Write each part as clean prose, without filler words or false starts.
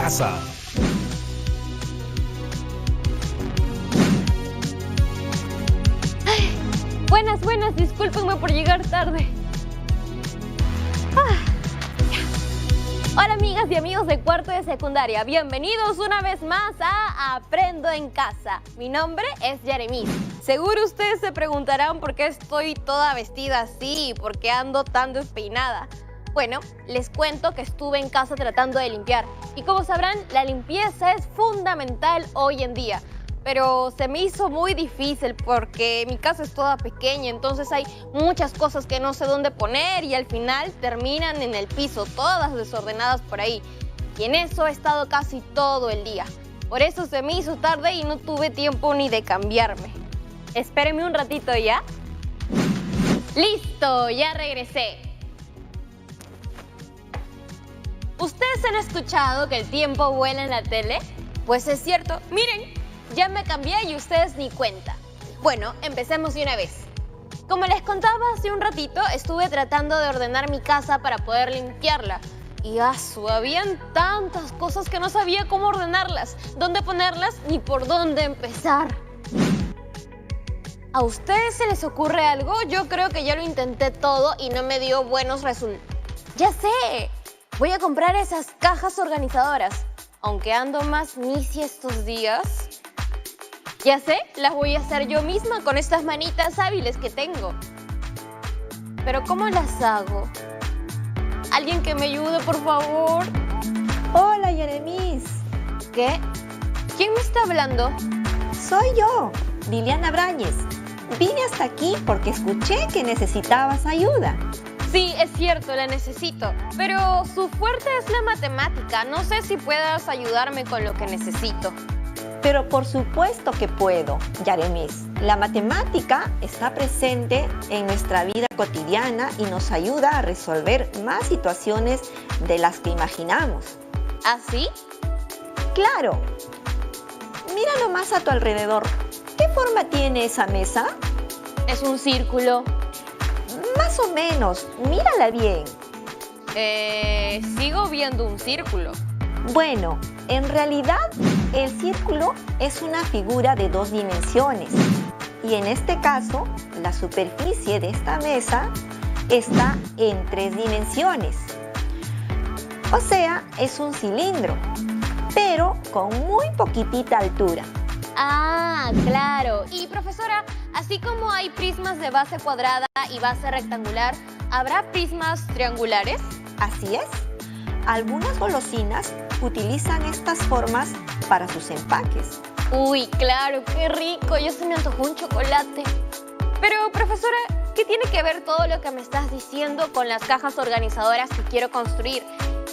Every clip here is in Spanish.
casa. Buenas, discúlpenme por llegar tarde. Hola amigas y amigos de cuarto de secundaria, bienvenidos una vez más a Aprendo en Casa. Mi nombre es Yaremis. Seguro ustedes se preguntarán por qué estoy toda vestida así y por qué ando tan despeinada. Bueno, les cuento que estuve en casa tratando de limpiar y como sabrán, la limpieza es fundamental hoy en día. Pero se me hizo muy difícil porque mi casa es toda pequeña, entonces hay muchas cosas que no sé dónde poner y al final terminan en el piso, todas desordenadas por ahí. Y en eso he estado casi todo el día. Por eso se me hizo tarde y no tuve tiempo ni de cambiarme. Espérenme un ratito ya. ¡Listo! Ya regresé. ¿Ustedes han escuchado que el tiempo vuela en la tele? Pues es cierto, miren. Ya me cambié y ustedes ni cuenta. Bueno, empecemos de una vez. Como les contaba hace un ratito, estuve tratando de ordenar mi casa para poder limpiarla. Y habían tantas cosas que no sabía cómo ordenarlas, dónde ponerlas ni por dónde empezar. ¿A ustedes se les ocurre algo? Yo creo que ya lo intenté todo y no me dio buenos resultados. ¡Ya sé! Voy a comprar esas cajas organizadoras. Aunque ando más misi estos días. Ya sé, las voy a hacer yo misma con estas manitas hábiles que tengo. Pero ¿cómo las hago? ¿Alguien que me ayude, por favor? Hola, Yaremis. ¿Qué? ¿Quién me está hablando? Soy yo, Liliana Brañez. Vine hasta aquí porque escuché que necesitabas ayuda. Sí, es cierto, la necesito. Pero su fuerte es la matemática. No sé si puedas ayudarme con lo que necesito. Pero por supuesto que puedo, Yaremis. La matemática está presente en nuestra vida cotidiana y nos ayuda a resolver más situaciones de las que imaginamos. ¿Ah, sí? Claro. Mira nomás a tu alrededor. ¿Qué forma tiene esa mesa? Es un círculo. Más o menos. Mírala bien. Sigo viendo un círculo. Bueno, en realidad el círculo es una figura de 2 dimensiones y en este caso la superficie de esta mesa está en 3 dimensiones. O sea, es un cilindro, pero con muy poquitita altura. Ah, claro. Y profesora, así como hay prismas de base cuadrada y base rectangular, ¿habrá prismas triangulares? Así es. Algunas golosinas utilizan estas formas para sus empaques. Uy, claro, qué rico, ya se me antojó un chocolate. Pero, profesora, ¿qué tiene que ver todo lo que me estás diciendo con las cajas organizadoras que quiero construir?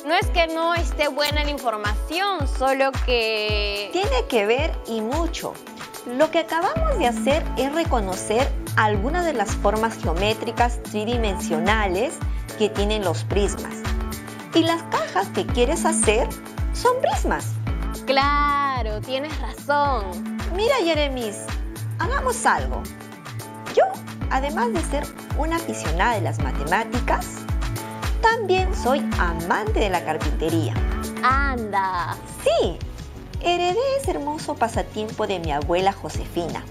No es que no esté buena la información, solo que... Tiene que ver y mucho. Lo que acabamos de hacer es reconocer algunas de las formas geométricas tridimensionales que tienen los prismas. Y las cajas que quieres hacer son prismas. Claro, tienes razón. Mira, Yaremis, hagamos algo. Yo, además de ser una aficionada de las matemáticas, también soy amante de la carpintería. ¡Anda! Sí, heredé ese hermoso pasatiempo de mi abuela Josefina.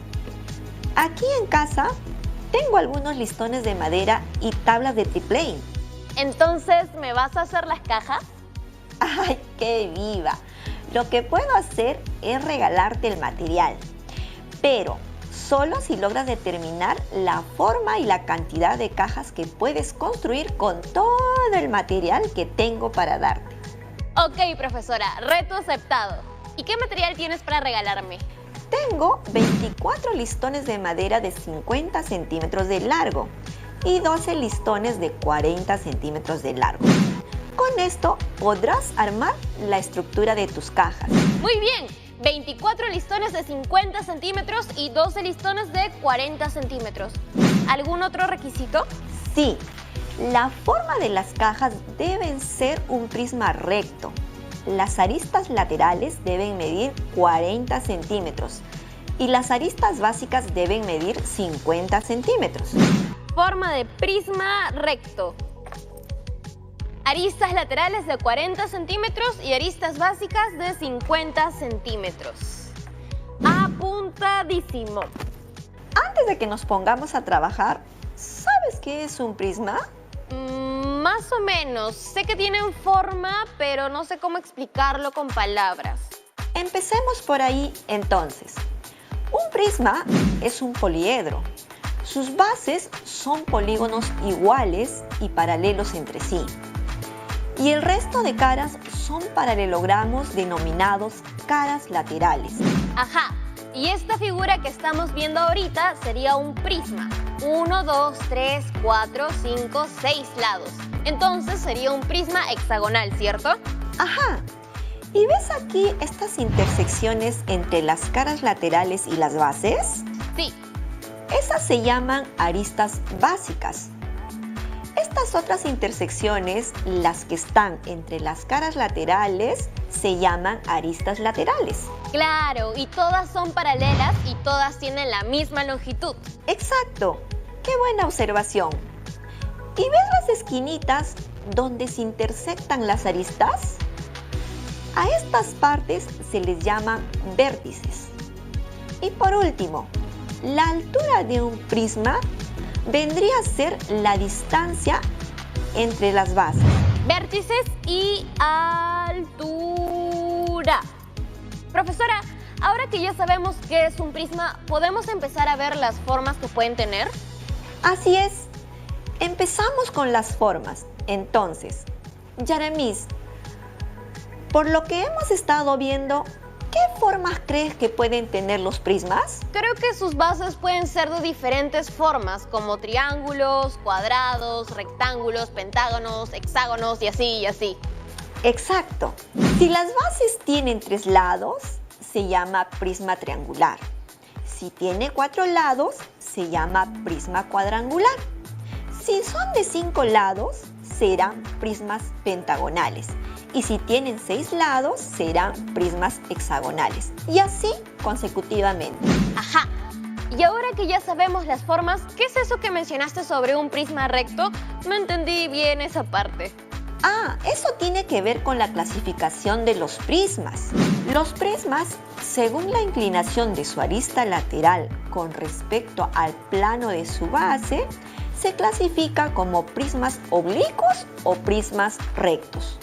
Aquí en casa tengo algunos listones de madera y tablas de triplane. Entonces, ¿me vas a hacer las cajas? ¡Ay, qué viva! Lo que puedo hacer es regalarte el material, pero solo si logras determinar la forma y la cantidad de cajas que puedes construir con todo el material que tengo para darte. Ok, profesora, reto aceptado. ¿Y qué material tienes para regalarme? Tengo 24 listones de madera de 50 centímetros de largo y 12 listones de 40 centímetros de largo. Con esto podrás armar la estructura de tus cajas. Muy bien, 24 listones de 50 centímetros y 12 listones de 40 centímetros. ¿Algún otro requisito? Sí, la forma de las cajas deben ser un prisma recto. Las aristas laterales deben medir 40 centímetros y las aristas básicas deben medir 50 centímetros. Forma de prisma recto. Aristas laterales de 40 centímetros y aristas básicas de 50 centímetros. Apuntadísimo. Antes de que nos pongamos a trabajar, ¿sabes qué es un prisma? Más o menos. Sé que tienen forma, pero no sé cómo explicarlo con palabras. Empecemos por ahí entonces. Un prisma es un poliedro. Sus bases son polígonos iguales y paralelos entre sí. Y el resto de caras son paralelogramos denominados caras laterales. Ajá. Y esta figura que estamos viendo ahorita sería un prisma. 1, 2, 3, 4, 5, 6 lados. Entonces sería un prisma hexagonal, ¿cierto? Ajá. ¿Y ves aquí estas intersecciones entre las caras laterales y las bases? Sí. Esas se llaman aristas básicas. Estas otras intersecciones, las que están entre las caras laterales, se llaman aristas laterales. Claro, y todas son paralelas y todas tienen la misma longitud. Exacto. ¡Qué buena observación! ¿Y ves las esquinitas donde se intersectan las aristas? A estas partes se les llaman vértices. Y por último, la altura de un prisma vendría a ser la distancia entre las bases. Vértices y altura. Profesora, ahora que ya sabemos qué es un prisma, ¿podemos empezar a ver las formas que pueden tener? Así es. Empezamos con las formas. Entonces, Yaremis, por lo que hemos estado viendo, ¿qué formas crees que pueden tener los prismas? Creo que sus bases pueden ser de diferentes formas, como triángulos, cuadrados, rectángulos, pentágonos, hexágonos y así y así. Exacto. Si las bases tienen 3 lados, se llama prisma triangular. Si tiene 4 lados, se llama prisma cuadrangular. Si son de 5 lados, serán prismas pentagonales. Y si tienen 6 lados, serán prismas hexagonales. Y así consecutivamente. Ajá. Y ahora que ya sabemos las formas, ¿qué es eso que mencionaste sobre un prisma recto? No entendí bien esa parte. Ah, eso tiene que ver con la clasificación de los prismas. Los prismas, según la inclinación de su arista lateral con respecto al plano de su base, se clasifica como prismas oblicuos o prismas rectos.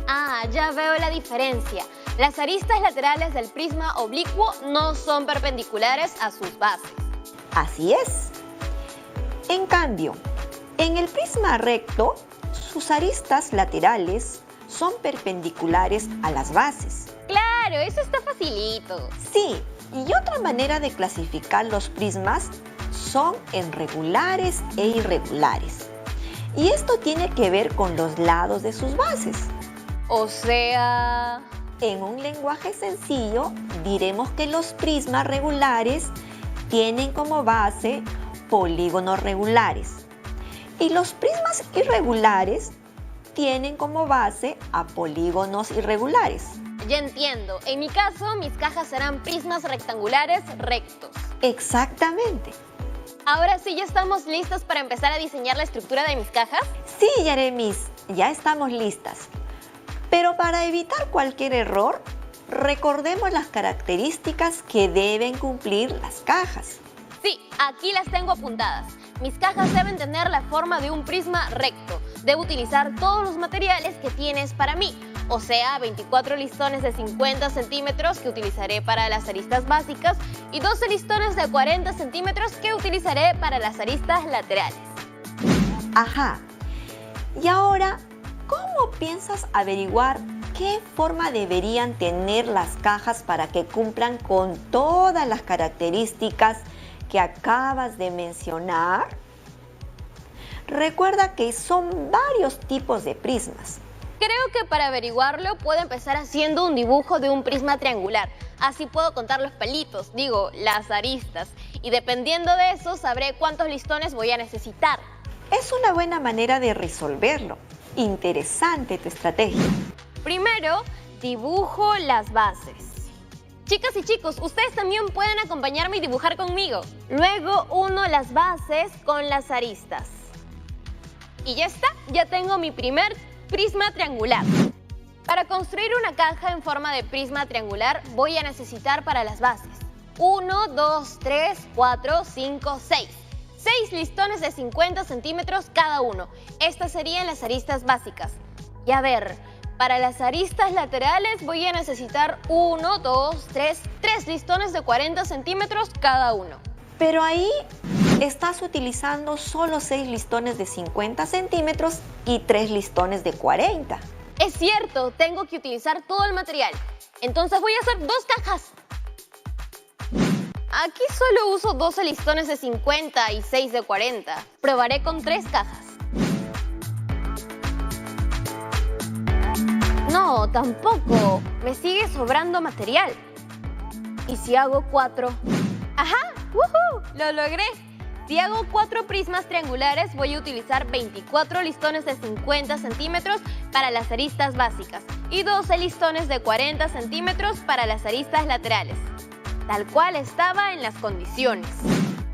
Ah, ya veo la diferencia. Las aristas laterales del prisma oblicuo no son perpendiculares a sus bases. Así es. En cambio, en el prisma recto, sus aristas laterales son perpendiculares a las bases. Claro, eso está facilito. Sí, y otra manera de clasificar los prismas son en regulares e irregulares. Y esto tiene que ver con los lados de sus bases. O sea... En un lenguaje sencillo, diremos que los prismas regulares tienen como base polígonos regulares. Y los prismas irregulares tienen como base a polígonos irregulares. Ya entiendo. En mi caso, mis cajas serán prismas rectangulares rectos. Exactamente. Ahora sí, ¿ya estamos listos para empezar a diseñar la estructura de mis cajas? Sí, Yaremis, ya estamos listas. Pero para evitar cualquier error, recordemos las características que deben cumplir las cajas. Sí, aquí las tengo apuntadas. Mis cajas deben tener la forma de un prisma recto. Debo utilizar todos los materiales que tienes para mí. O sea, 24 listones de 50 centímetros que utilizaré para las aristas básicas y 12 listones de 40 centímetros que utilizaré para las aristas laterales. Ajá. Y ahora, ¿cómo piensas averiguar qué forma deberían tener las cajas para que cumplan con todas las características que acabas de mencionar? Recuerda que son varios tipos de prismas. Creo que para averiguarlo puedo empezar haciendo un dibujo de un prisma triangular. Así puedo contar los palitos, las aristas. Y dependiendo de eso sabré cuántos listones voy a necesitar. Es una buena manera de resolverlo. Interesante tu estrategia. Primero, dibujo las bases. Chicas y chicos, ustedes también pueden acompañarme y dibujar conmigo. Luego uno las bases con las aristas. Y ya está, ya tengo mi primer prisma triangular. Para construir una caja en forma de prisma triangular voy a necesitar para las bases 1, 2, 3, 4, 5, 6. 6 listones de 50 centímetros cada uno. Estas serían las aristas básicas. Y a ver, para las aristas laterales voy a necesitar 1, 2, 3 listones de 40 centímetros cada uno. Pero ahí estás utilizando solo 6 listones de 50 centímetros y 3 listones de 40. Es cierto, tengo que utilizar todo el material. Entonces voy a hacer 2 cajas. Aquí solo uso 12 listones de 50 y 6 de 40. Probaré con 3 cajas. No, tampoco. Me sigue sobrando material. ¿Y si hago 4? ¡Ajá! ¡Woohoo! ¡Lo logré! Si hago 4 prismas triangulares, voy a utilizar 24 listones de 50 centímetros para las aristas básicas y 12 listones de 40 centímetros para las aristas laterales, tal cual estaba en las condiciones.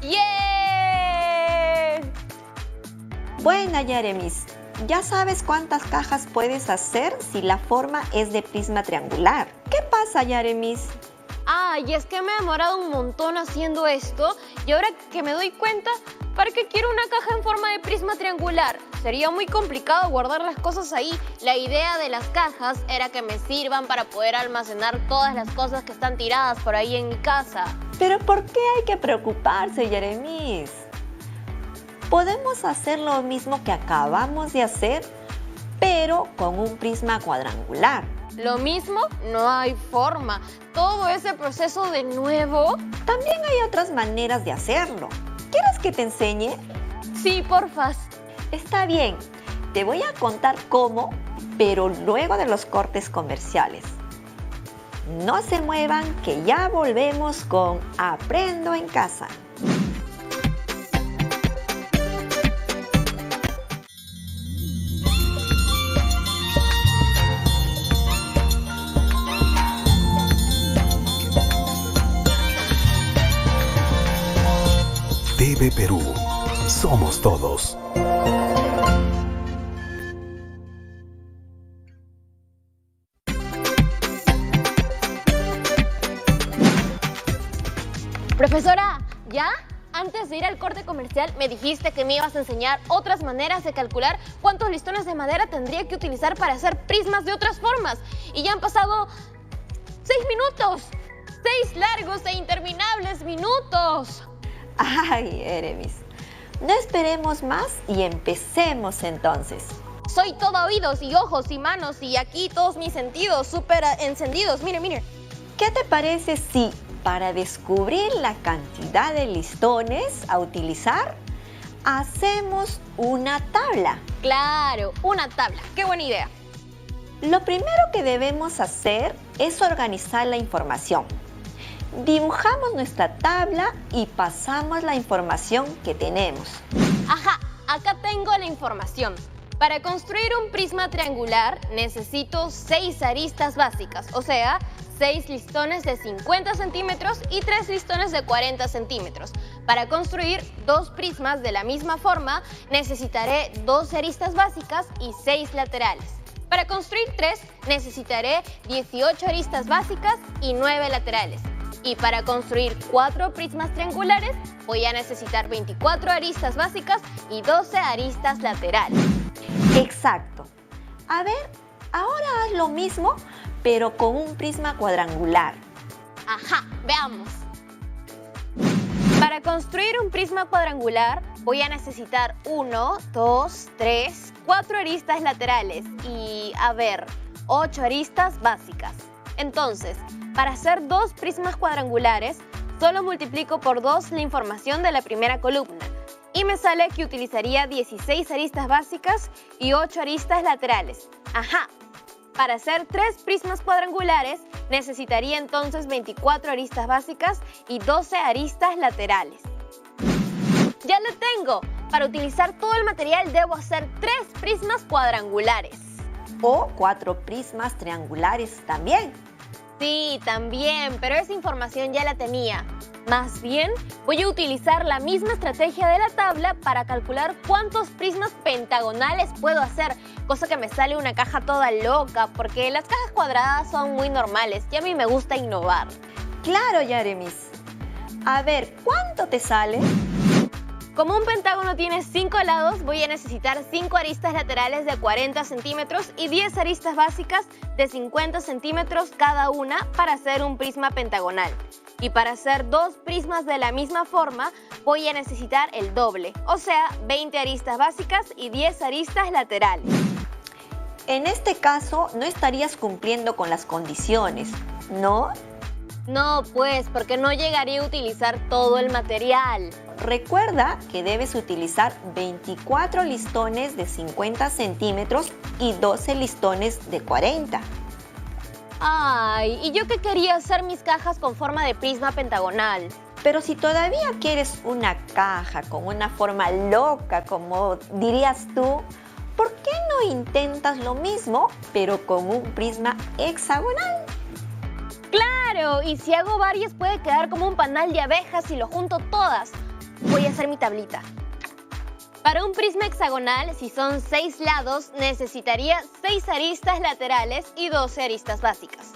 ¡Yeah! Buena, Yeremis. Ya sabes cuántas cajas puedes hacer si la forma es de prisma triangular. ¿Qué pasa, Yeremis? Y es que me he demorado un montón haciendo esto y ahora que me doy cuenta, ¿para qué quiero una caja en forma de prisma triangular? Sería muy complicado guardar las cosas ahí. La idea de las cajas era que me sirvan para poder almacenar todas las cosas que están tiradas por ahí en mi casa. ¿Pero por qué hay que preocuparse, Yeremis? Podemos hacer lo mismo que acabamos de hacer, pero con un prisma cuadrangular. ¿Lo mismo? No hay forma. Todo ese proceso de nuevo. También hay otras maneras de hacerlo. ¿Quieres que te enseñe? Sí, porfas. Está bien. Te voy a contar cómo, pero luego de los cortes comerciales. No se muevan, que ya volvemos con Aprendo en Casa. TV Perú. Somos todos. Profesora, ¿ya? Antes de ir al corte comercial me dijiste que me ibas a enseñar otras maneras de calcular cuántos listones de madera tendría que utilizar para hacer prismas de otras formas. Y ya han pasado 6 minutos. 6 largos e interminables minutos. Ay, Yeremis. No esperemos más y empecemos entonces. Soy todo oídos y ojos y manos y aquí todos mis sentidos súper encendidos. Mire, mire. ¿Qué te parece si para descubrir la cantidad de listones a utilizar, hacemos una tabla? Claro, una tabla. ¡Qué buena idea! Lo primero que debemos hacer es organizar la información. Dibujamos nuestra tabla y pasamos la información que tenemos. Ajá, acá tengo la información. Para construir un prisma triangular necesito 6 aristas básicas, o sea, 6 listones de 50 centímetros y 3 listones de 40 centímetros. Para construir 2 prismas de la misma forma necesitaré 2 aristas básicas y 6 laterales. Para construir 3 necesitaré 18 aristas básicas y 9 laterales. Y para construir 4 prismas triangulares voy a necesitar 24 aristas básicas y 12 aristas laterales. Exacto. A ver, ahora haz lo mismo, pero con un prisma cuadrangular. Ajá, veamos. Para construir un prisma cuadrangular voy a necesitar 1, 2, 3, 4 aristas laterales y, 8 aristas básicas. Entonces, para hacer 2 prismas cuadrangulares, solo multiplico por 2 la información de la primera columna y me sale que utilizaría 16 aristas básicas y 8 aristas laterales. Ajá. Para hacer 3 prismas cuadrangulares, necesitaría entonces 24 aristas básicas y 12 aristas laterales. ¡Ya lo tengo! Para utilizar todo el material debo hacer 3 prismas cuadrangulares. O 4 prismas triangulares también. Sí, también, pero esa información ya la tenía. Más bien, voy a utilizar la misma estrategia de la tabla para calcular cuántos prismas pentagonales puedo hacer, cosa que me sale una caja toda loca, porque las cajas cuadradas son muy normales y a mí me gusta innovar. Claro, Yaremis. A ver, ¿cuánto te sale? Como un pentágono tiene 5 lados, voy a necesitar 5 aristas laterales de 40 centímetros y 10 aristas básicas de 50 centímetros cada una para hacer un prisma pentagonal. Y para hacer 2 prismas de la misma forma, voy a necesitar el doble, o sea, 20 aristas básicas y 10 aristas laterales. En este caso, no estarías cumpliendo con las condiciones, ¿no? No, pues, porque no llegaría a utilizar todo el material. Recuerda que debes utilizar 24 listones de 50 centímetros y 12 listones de 40. Ay, ¿y yo que quería hacer mis cajas con forma de prisma pentagonal? Pero si todavía quieres una caja con una forma loca, como dirías tú, ¿por qué no intentas lo mismo, pero con un prisma hexagonal? ¡Claro! Y si hago varias puede quedar como un panal de abejas y lo junto todas. Voy a hacer mi tablita. Para un prisma hexagonal, si son 6 lados, necesitaría 6 aristas laterales y 12 aristas básicas.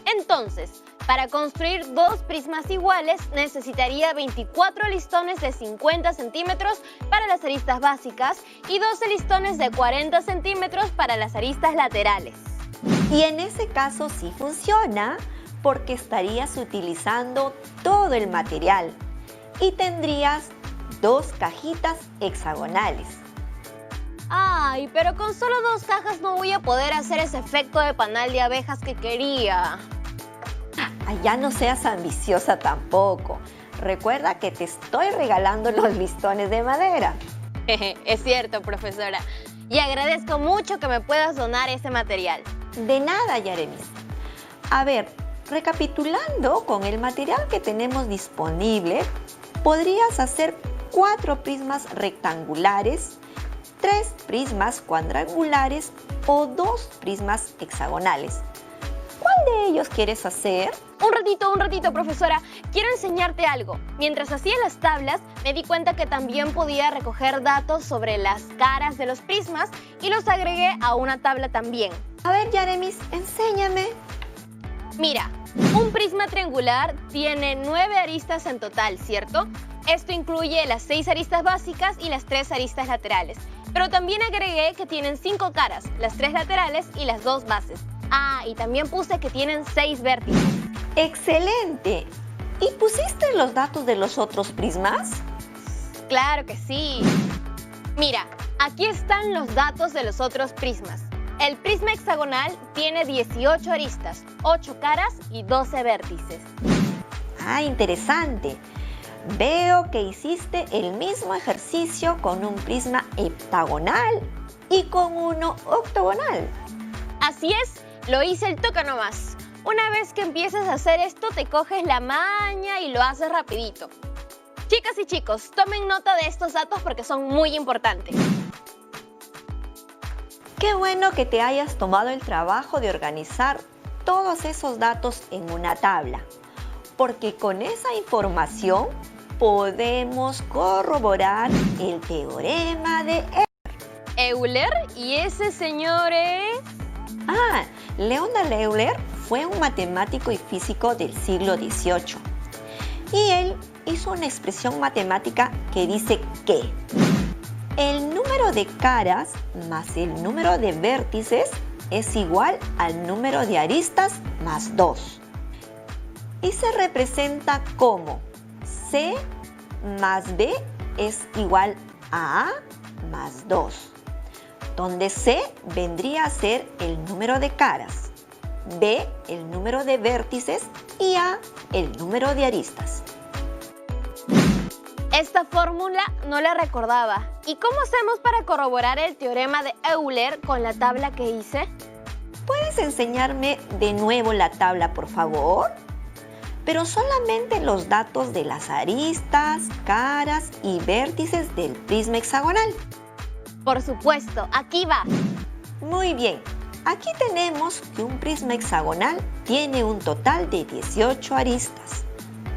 Entonces, para construir 2 prismas iguales, necesitaría 24 listones de 50 centímetros para las aristas básicas y 12 listones de 40 centímetros para las aristas laterales. Y en ese caso sí funciona, porque estarías utilizando todo el material y tendrías 2 cajitas hexagonales. Ay, pero con solo 2 cajas no voy a poder hacer ese efecto de panal de abejas que quería. Ay, ya no seas ambiciosa tampoco. Recuerda que te estoy regalando los listones de madera. Es cierto, profesora. Y agradezco mucho que me puedas donar ese material. De nada, Yaremis. A ver, recapitulando con el material que tenemos disponible, podrías hacer 4 prismas rectangulares, 3 prismas cuadrangulares o 2 prismas hexagonales. ¿Cuál de ellos quieres hacer? Un ratito, profesora. Quiero enseñarte algo. Mientras hacía las tablas, me di cuenta que también podía recoger datos sobre las caras de los prismas y los agregué a una tabla también. A ver, Yaremis, enséñame. Mira, un prisma triangular tiene 9 aristas en total, ¿cierto? Esto incluye las 6 aristas básicas y las 3 aristas laterales. Pero también agregué que tienen 5 caras, las 3 laterales y las 2 bases. Ah, y también puse que tienen 6 vértices. ¡Excelente! ¿Y pusiste los datos de los otros prismas? Claro que sí. Mira, aquí están los datos de los otros prismas. El prisma hexagonal tiene 18 aristas, 8 caras y 12 vértices. Ah, interesante. Veo que hiciste el mismo ejercicio con un prisma heptagonal y con uno octogonal. Así es, lo hice el toque nomás. Una vez que empieces a hacer esto, te coges la maña y lo haces rapidito. Chicas y chicos, tomen nota de estos datos porque son muy importantes. Qué bueno que te hayas tomado el trabajo de organizar todos esos datos en una tabla, porque con esa información podemos corroborar el teorema de Euler. ¿Euler? ¿Y ese señor es? Ah, Leonard Euler fue un matemático y físico del siglo XVIII. Y él hizo una expresión matemática que dice que el número de caras más el número de vértices es igual al número de aristas más 2. Y se representa como C más B es igual a A más 2, donde C vendría a ser el número de caras, B el número de vértices y A el número de aristas. Esta fórmula no la recordaba. ¿Y cómo hacemos para corroborar el teorema de Euler con la tabla que hice? ¿Puedes enseñarme de nuevo la tabla, por favor? Pero solamente los datos de las aristas, caras y vértices del prisma hexagonal. Por supuesto, aquí va. Muy bien, aquí tenemos que un prisma hexagonal tiene un total de 18 aristas,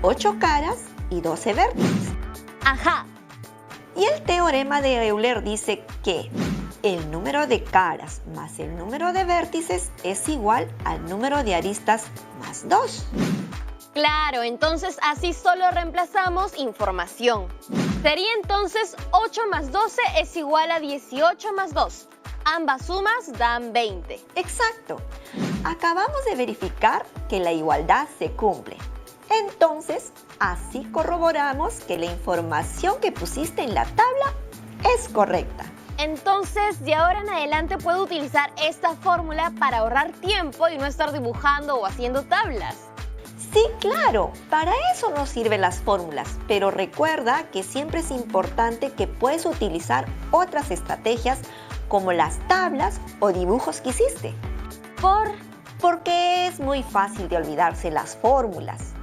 8 caras y 12 vértices. Ajá. Y el teorema de Euler dice que el número de caras más el número de vértices es igual al número de aristas más 2. Claro, entonces así solo reemplazamos información. Sería entonces 8 más 12 es igual a 18 más 2. Ambas sumas dan 20. Exacto. Acabamos de verificar que la igualdad se cumple. Entonces, así corroboramos que la información que pusiste en la tabla es correcta. Entonces, de ahora en adelante puedo utilizar esta fórmula para ahorrar tiempo y no estar dibujando o haciendo tablas. Sí, claro, para eso nos sirven las fórmulas, pero recuerda que siempre es importante que puedes utilizar otras estrategias como las tablas o dibujos que hiciste. Porque es muy fácil de olvidarse las fórmulas.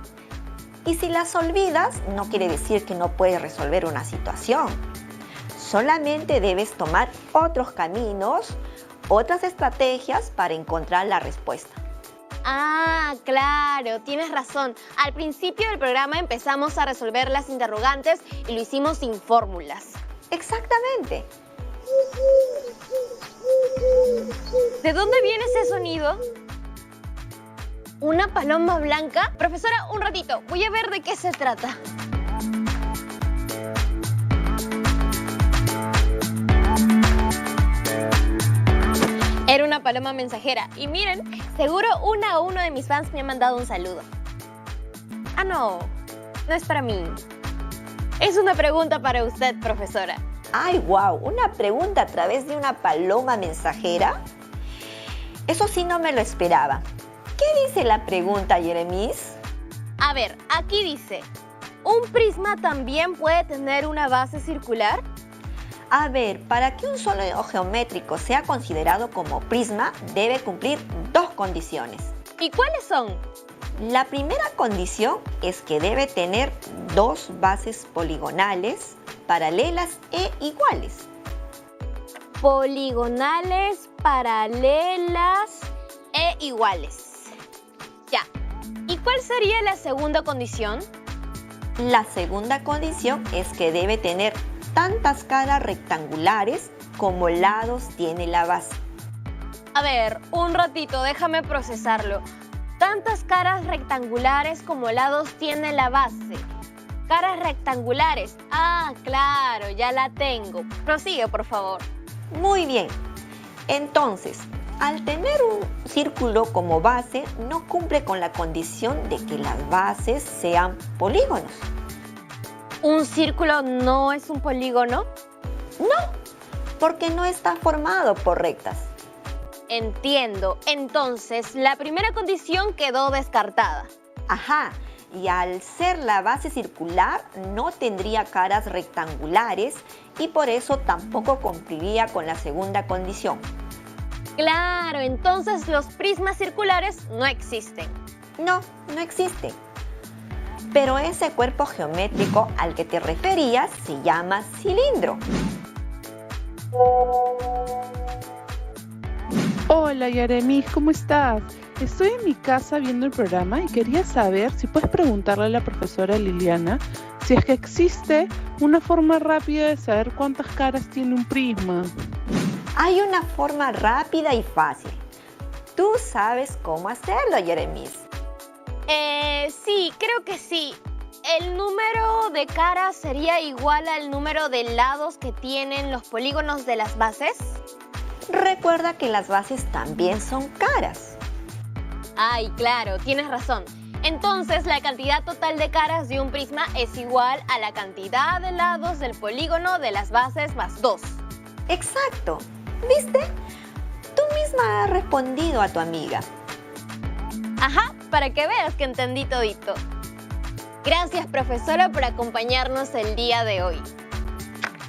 Y si las olvidas, no quiere decir que no puedes resolver una situación. Solamente debes tomar otros caminos, otras estrategias para encontrar la respuesta. Ah, claro, tienes razón. Al principio del programa empezamos a resolver las interrogantes y lo hicimos sin fórmulas. Exactamente. ¿De dónde viene ese sonido? ¿Una paloma blanca? Profesora, un ratito, voy a ver de qué se trata. Era una paloma mensajera. Y miren, seguro uno a uno de mis fans me ha mandado un saludo. Ah, no es para mí. Es una pregunta para usted, profesora. ¡Ay, wow! ¿Una pregunta a través de una paloma mensajera? Eso sí no me lo esperaba. ¿Qué dice la pregunta, Jeremis? A ver, aquí dice, ¿un prisma también puede tener una base circular? A ver, para que un sólido geométrico sea considerado como prisma, debe cumplir dos condiciones. ¿Y cuáles son? La primera condición es que debe tener dos bases poligonales, paralelas e iguales. Poligonales, paralelas e iguales. Ya. ¿Y cuál sería la segunda condición? La segunda condición es que debe tener tantas caras rectangulares como lados tiene la base. A ver, un ratito, déjame procesarlo. Tantas caras rectangulares como lados tiene la base. Caras rectangulares. Ah, claro, ya la tengo. Prosigue, por favor. Muy bien. Entonces, al tener un círculo como base, no cumple con la condición de que las bases sean polígonos. ¿Un círculo no es un polígono? No, porque no está formado por rectas. Entiendo. Entonces, la primera condición quedó descartada. Ajá, y al ser la base circular, no tendría caras rectangulares y por eso tampoco cumpliría con la segunda condición. Claro, entonces los prismas circulares no existen. No existe. Pero ese cuerpo geométrico al que te referías se llama cilindro. Hola Jeremis, ¿cómo estás? Estoy en mi casa viendo el programa y quería saber si puedes preguntarle a la profesora Liliana si es que existe una forma rápida de saber cuántas caras tiene un prisma. Hay una forma rápida y fácil. Tú sabes cómo hacerlo, Jeremis. Sí, creo que sí. ¿El número de caras sería igual al número de lados que tienen los polígonos de las bases? Recuerda que las bases también son caras. Ay, claro, tienes razón. Entonces, la cantidad total de caras de un prisma es igual a la cantidad de lados del polígono de las bases más 2. Exacto. ¿Viste? Tú misma has respondido a tu amiga. Ajá, para que veas que entendí todito. Gracias, profesora, por acompañarnos el día de hoy.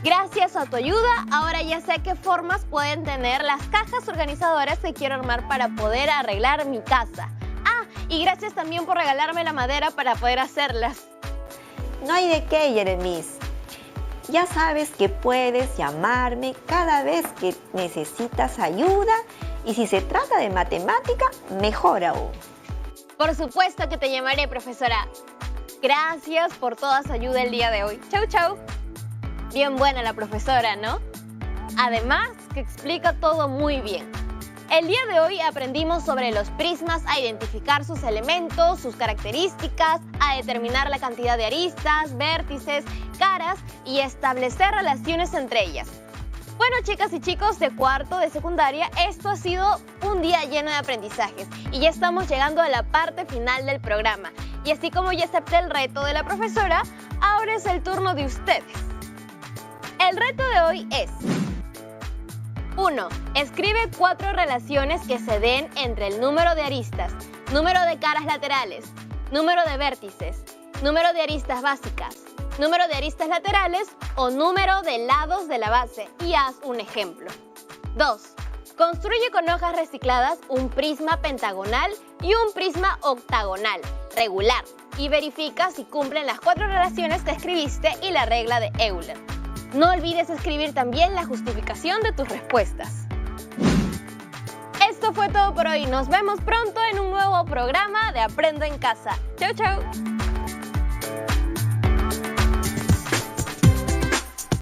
Gracias a tu ayuda, ahora ya sé qué formas pueden tener las cajas organizadoras que quiero armar para poder arreglar mi casa. Ah, y gracias también por regalarme la madera para poder hacerlas. No hay de qué, Jeremis. Ya sabes que puedes llamarme cada vez que necesitas ayuda y si se trata de matemática, mejor aún. Por supuesto que te llamaré, profesora. Gracias por toda su ayuda el día de hoy. Chau, chau. Bien buena la profesora, ¿no? Además, que explica todo muy bien. El día de hoy aprendimos sobre los prismas, a identificar sus elementos, sus características, a determinar la cantidad de aristas, vértices, caras y establecer relaciones entre ellas. Bueno, chicas y chicos de cuarto de secundaria, esto ha sido un día lleno de aprendizajes y ya estamos llegando a la parte final del programa. Y así como ya acepté el reto de la profesora, ahora es el turno de ustedes. El reto de hoy es: 1. Escribe 4 relaciones que se den entre el número de aristas, número de caras laterales, número de vértices, número de aristas básicas, número de aristas laterales o número de lados de la base y haz un ejemplo. 2. Construye con hojas recicladas un prisma pentagonal y un prisma octagonal regular y verifica si cumplen las 4 relaciones que escribiste y la regla de Euler. No olvides escribir también la justificación de tus respuestas. Esto fue todo por hoy. Nos vemos pronto en un nuevo programa de Aprendo en Casa. Chau, chau.